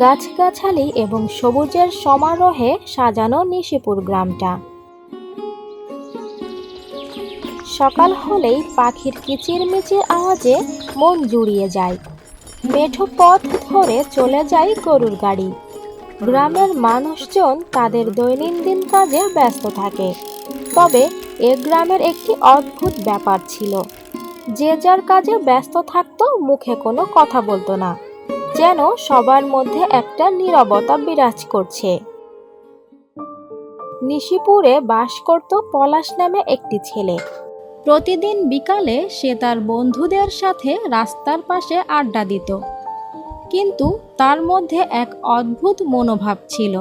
গাছগাছালি এবং সবুজের সমারোহে সাজানো নিশিপুর গ্রামটা। সকাল হলেই পাখির কিচিরমিচির আওয়াজে মন জুড়িয়ে যায়। মেঠো পথ ধরে চলে যায় গরুর গাড়ি। গ্রামের মানুষজন তাদের দৈনন্দিন কাজে ব্যস্ত থাকে। তবে এ গ্রামের একটি অদ্ভুত ব্যাপার ছিল, যে যার কাজে ব্যস্ত থাকতো, মুখে কোনো কথা বলতো না, যেন সবার মধ্যে একটা নীরবতা বিরাজ করছে। নিশিপুরে বাস করত পলাশ নামে একটি ছেলে। প্রতিদিন বিকালে সে তার বন্ধুদের সাথে রাস্তার পাশে আড্ডা দিত, কিন্তু তার মধ্যে এক অদ্ভুত মনোভাব ছিল।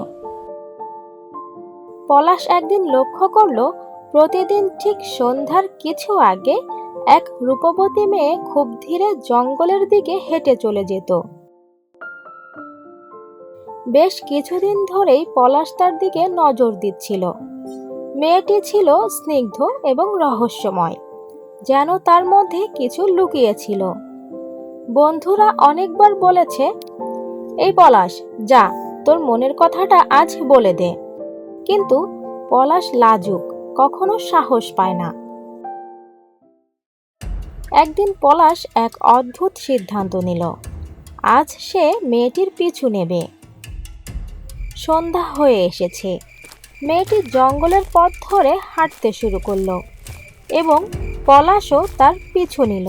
পলাশ একদিন লক্ষ্য করল, প্রতিদিন ঠিক সন্ধ্যার কিছু আগে এক রূপবতী মেয়ে খুব ধীরে জঙ্গলের দিকে হেঁটে চলে যেত। বেশ কিছুদিন ধরেই পলাশ তার দিকে নজর দিচ্ছিল। মেয়েটি ছিল স্নিগ্ধ এবং রহস্যময়, যেন তার মধ্যে কিছু লুকিয়েছিল। বন্ধুরা অনেকবার বলেছে, এই পলাশ, যা, তোর মনের কথাটা আজ বলে দে। কিন্তু পলাশ লাজুক, কখনো সাহস পায় না। একদিন পলাশ এক অদ্ভুত সিদ্ধান্ত নিল। আজ সে মেয়েটির পিছু নেবে। সন্ধ্যা হয়ে এসেছে। মেয়েটি জঙ্গলের পথ ধরে হাঁটতে শুরু করলো এবং পলাশও তার পিছু নিল।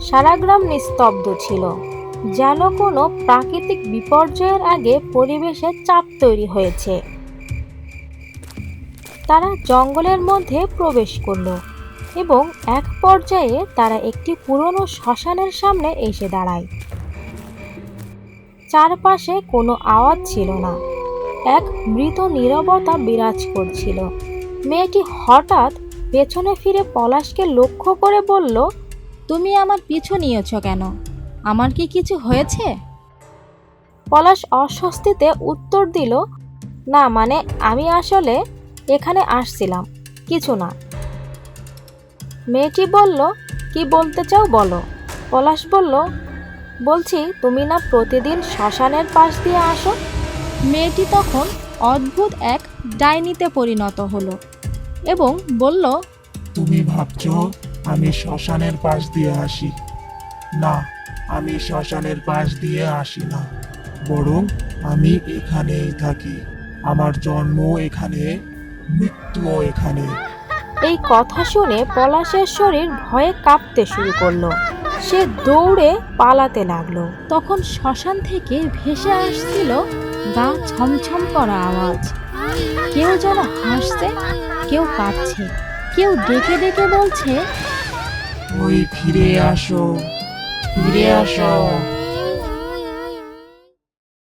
সারা গ্রাম নিস্তব্ধ ছিল, যেন কোনো প্রাকৃতিক বিপর্যয়ের আগে পরিবেশে চাপ তৈরি হয়েছে। তারা জঙ্গলের মধ্যে প্রবেশ করলো এবং এক পর্যায়ে তারা একটি পুরনো শ্মশানের সামনে এসে দাঁড়ায়। চারপাশে কোনো আওয়াজ ছিল না, এক মৃত নীরবতা বিরাজ করছিল। মেয়েটি হঠাৎ পেছনে ফিরে পলাশকে লক্ষ্য করে বলল, তুমি আমার পিছু নিয়েছ কেন? আমার কি কিছু হয়েছে? পলাশ অস্বস্তিতে উত্তর দিল, না, মানে আমি আসলে এখানে আসছিলাম, কিছু না। মেয়েটি বলল, কি বলতে চাও বলো। পলাশ বলল, বলছি তুমি না প্রতিদিন শ্মশানের পাশ দিয়ে আসো। মেয়েটি তখন অদ্ভুত এক ডাইনিতে পরিণত হলো এবং বলল, তুমি ভাবছো আমি শ্মশানের পাশ দিয়ে আসি? না, আমি শ্মশানের পাশ দিয়ে আসি না, বরং আমি এখানেই থাকি। আমার জন্ম এখানে, মৃত্যুও এখানে। এই কথা শুনে পলাশের শরীর ভয়ে কাঁপতে শুরু করলো। সে দৌড়ে পালাতে লাগলো। তখন শ্মশান থেকে ভেসে আসছিল গা ছমছম করা আওয়াজ। কেউ যেন হাসছে, কেউ কাঁদছে, কেউ ডেকে ডেকে বলছে, ওই ফিরে আসো, ফিরে আসো।